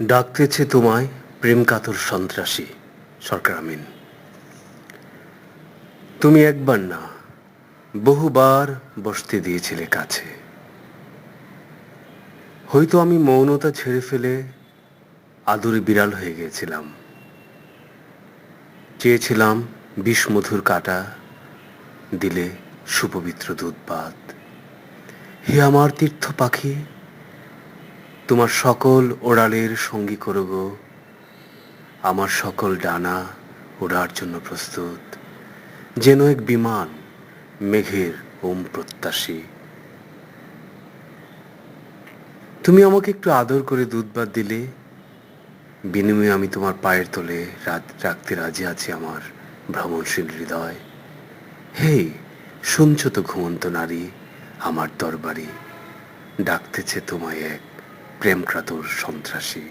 ডাকতেছে তোমায় প্রেম কাতর সন্ত্রাসী। সরকার আমিন। তুমি একবার না, বহুবার বসতে দিয়েছিলে কাছে। হয়তো আমি মৌনতা ছেড়ে ফেলে আদুরে বিড়াল হয়ে গিয়েছিলাম। চেয়েছিলাম বিষমধুর কাটা, দিলে সুপবিত্র দুধপাত। হে আমার তীর্থ পাখি, তোমার সকল ওড়ালের সঙ্গী করো গো, আমার সকল ডানা ওড়ার জন্য প্রস্তুত, যেন এক বিমান মেঘের ওম প্রত্যাশী। তুমি আমাকে একটু আদর করে দুধ দিলে, বিনিময়ে আমি তোমার পায়ের তলে রাখতে রাজি আছি আমার ভ্রমণশীল হৃদয়। হেই, শুনছো তো ঘুমন্ত নারী, আমার দরবারি ডাকতেছে তোমায় এক প্রেমকাতর সন্ত্রাসী।